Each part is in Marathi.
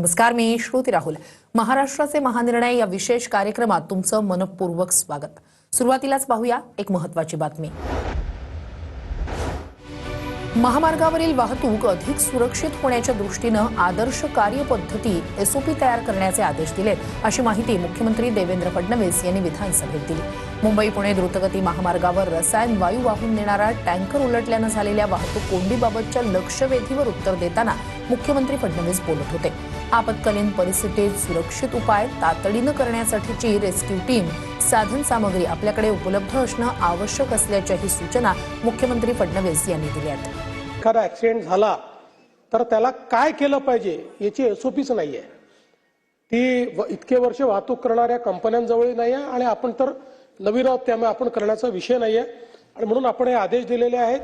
नमस्कार, मी श्रुती राहुल। महाराष्ट्राचे महानिर्णय या विशेष कार्यक्रमात तुमचं मनपूर्वक स्वागत। सुरुवातीलाच पाहूया एक महत्त्वाची बातमी। महामार्गावरील वाहतूक अधिक सुरक्षित होण्याच्या दृष्टीनं आदर्श कार्यपद्धती एसओपी तयार करण्याचे आदेश दिलेत, अशी माहिती मुख्यमंत्री देवेंद्र फडणवीस यांनी विधानसभेत दिली। मुंबई पुणे द्रुतगती महामार्गावर रसायन वायू वाहून नेणारा टँकर उलटल्यानं झालेल्या वाहतूक कोंडीबाबतच्या लक्षवेधीवर उत्तर देताना मुख्यमंत्री फडणवीस बोलत होते। आपत्कालीन परिस्थितीत सुरक्षित उपाय तातडीनं करण्यासाठीची रेस्क्यू टीम, साधन सामग्री आपल्याकडे उपलब्ध असणं आवश्यक असल्याच्याही सूचना मुख्यमंत्री फडणवीस यांनी दिल्या आहेत। एखादा ऍक्सिडेंट झाला तर त्याला काय केलं पाहिजे याची एसओपीच नाहीये। ती इतके वर्ष वाहतूक करणाऱ्या कंपन्यांजवळ नाहीये आणि आपण तर नवीन आहोत, त्यामुळे आपण करण्याचा विषय नाहीये आणि म्हणून आपण हे आदेश दिलेले आहेत।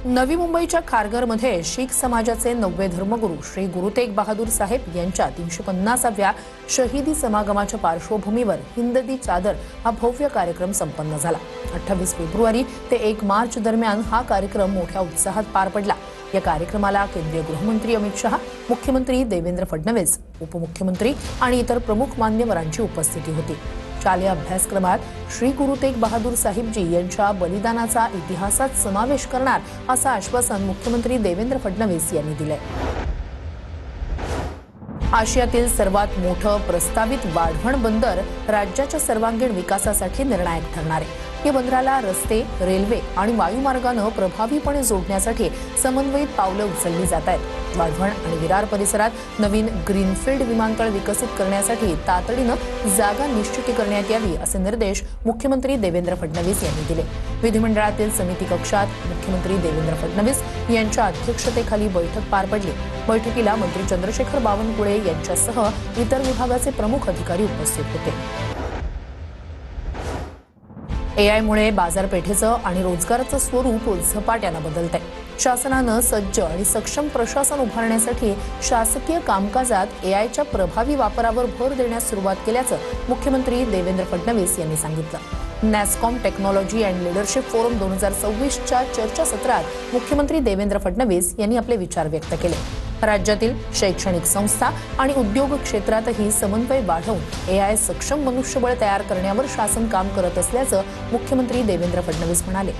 नवी मुंबईच्या खारघरमध्ये शीख समाजाचे 9वे धर्मगुरू श्री गुरु तेग बहादूर साहेब यांच्या 350व्या शहीदी समागमाच्या पार्श्वभूमीवर हिंद दी चादर हा भव्य कार्यक्रम संपन्न झाला। 28 फेब्रुवारी ते 1 मार्च दरम्यान हा कार्यक्रम मोठ्या उत्साहात पार पडला। या कार्यक्रमाला केंद्रीय गृहमंत्री अमित शहा, मुख्यमंत्री देवेंद्र फडणवीस, उपमुख्यमंत्री आणि इतर प्रमुख मान्यवरांची उपस्थिती होती। शालेय अभ्यासक्रमात श्री गुरु तेग बहादूर साहेबजी यांच्या बलिदानाचा इतिहासात समावेश करणार असं आश्वासन मुख्यमंत्री देवेंद्र फडणवीस यांनी दिले। आशियातील सर्वात मोठं प्रस्तावित वाढवण बंदर राज्याच्या सर्वांगीण विकासासाठी निर्णायक ठरणार आहे। या बंदराला रस्ते, रेल्वे आणि वायुमार्गानं प्रभावीपणे जोडण्यासाठी समन्वयित पावलं उचलली जात आहेत। वाढवण आणि विरार परिसरात नवीन ग्रीनफील्ड विमानतळ विकसित करण्यासाठी तातडीनं जागा निश्चिती करण्यात यावी असे निर्देश मुख्यमंत्री देवेंद्र फडणवीस यांनी दिले। विधिमंडळातील समिती कक्षात मुख्यमंत्री देवेंद्र फडणवीस यांच्या अध्यक्षतेखाली बैठक पार पडली। बैठकीला मंत्री चंद्रशेखर बावनकुळे यांच्यासह इतर विभागाचे प्रमुख अधिकारी उपस्थित होते। एआयमुळे बाजारपेठेचं आणि रोजगाराचं स्वरूप झपाट्यानं बदलतंय। शासनानं सज्ज आणि सक्षम प्रशासन उभारण्यासाठी शासकीय कामकाजात एआयच्या प्रभावी वापरावर भर देण्यास सुरुवात केल्याचं मुख्यमंत्री देवेंद्र फडणवीस यांनी सांगितलं। NASSCOM technology and leadership forum 2024च्या चर्चासत्रात मुख्यमंत्री देवेंद्र फडणवीस यांनी आपले विचार व्यक्त केले। राज्यातील शैक्षणिक संस्था आणि उद्योग क्षेत्रातही समन्वय वाढवून एआय सक्षम मनुष्यबळ तयार करण्यावर शासन काम करत असल्याचं मुख्यमंत्री देवेंद्र फडणवीस म्हणाले।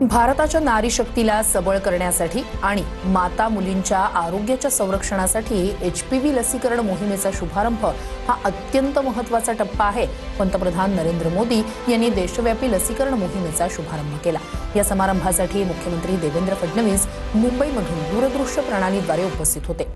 भारताच्या नारी शक्तीला सबळ करण्यासाठी आणि माता मुलींच्या आरोग्याच्या संरक्षणासाठी एचपीव्ही लसीकरण मोहिमेचा शुभारंभ हा अत्यंत महत्त्वाचा टप्पा आहे। पंतप्रधान नरेंद्र मोदी यांनी देशव्यापी लसीकरण मोहिमेचा शुभारंभ केला। या समारंभासाठी मुख्यमंत्री देवेंद्र फडणवीस मुंबईमधून दूरदृश्य प्रणालीद्वारे उपस्थित होते।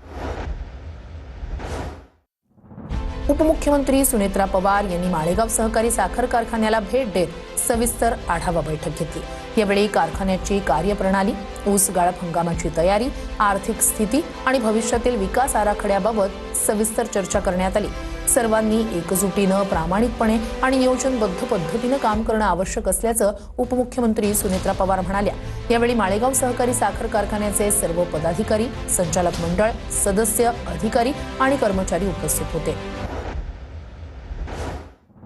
उपमुख्यमंत्री सुनेत्रा पवार यांनी माळेगाव सहकारी साखर कारखान्याला भेट देत सविस्तर आढावा बैठक घेतली। यावेळी कारखान्याची कार्यप्रणाली, ऊस गाळप हंगामाची तयारी, आर्थिक स्थिती आणि भविष्यातील विकास आराखड्याबाबत सविस्तर चर्चा करण्यात आली। सर्वांनी एकजुटीनं, प्रामाणिकपणे आणि नियोजनबद्ध पद्धतीनं काम करणं आवश्यक असल्याचं उपमुख्यमंत्री सुनेत्रा पवार म्हणाल्या। यावेळी माळेगाव सहकारी साखर कारखान्याचे सर्व पदाधिकारी, संचालक मंडळ, सदस्य, अधिकारी आणि कर्मचारी उपस्थित होते।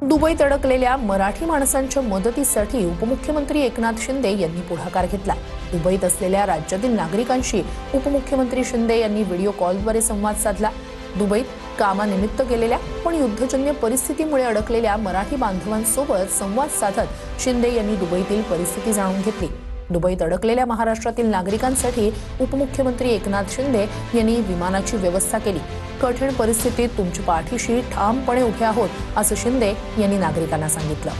दुबईत अडकलेल्या मराठी माणसांच्या मदतीसाठी उपमुख्यमंत्री एकनाथ शिंदे यांनी पुढाकार घेतला। दुबईत असलेल्या राज्यातील नागरिकांशी उपमुख्यमंत्री शिंदे यांनी व्हिडिओ कॉलद्वारे संवाद साधला। दुबईत कामानिमित्त गेलेल्या पण युद्धजन्य परिस्थितीमुळे अडकलेल्या मराठी बांधवांसोबत संवाद साधत शिंदे यांनी दुबईतील परिस्थिती जाणून घेतली। दुबईत अडकलेल्या महाराष्ट्रातील नागरिकांसाठी उपमुख्यमंत्री एकनाथ शिंदे यांनी विमानाची व्यवस्था केली। कठीण परिस्थितीत तुमच्या पाठीशी ठामपणे उभे आहोत असं शिंदे यांनी नागरिकांना सांगितलं।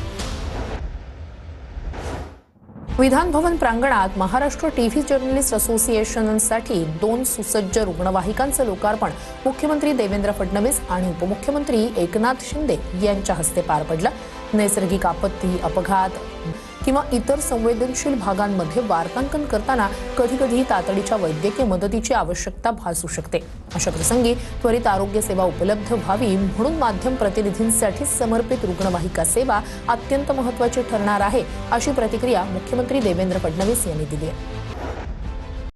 विधान भवन प्रांगणात महाराष्ट्र टीव्ही जर्नलिस्ट असोसिएशनसाठी 2 सुसज्ज रुग्णवाहिकांचं लोकार्पण मुख्यमंत्री देवेंद्र फडणवीस आणि उपमुख्यमंत्री एकनाथ शिंदे यांच्या हस्ते पार पडलं। नैसर्गिक आपत्ती, अपघात किंवा इतर संवेदनशील भागांमध्ये वार्तांकन करताना कधीकधी तातडीच्या वैद्यकीय मदतीची आवश्यकता भासू शकते। अशा प्रसंगी त्वरित आरोग्य सेवा उपलब्ध व्हावी म्हणून माध्यम प्रतिनिधींसाठी समर्पित रुग्णवाहिका सेवा अत्यंत महत्त्वाची ठरणार आहे, अशी प्रतिक्रिया मुख्यमंत्री देवेंद्र फडणवीस यांनी दिली आहे।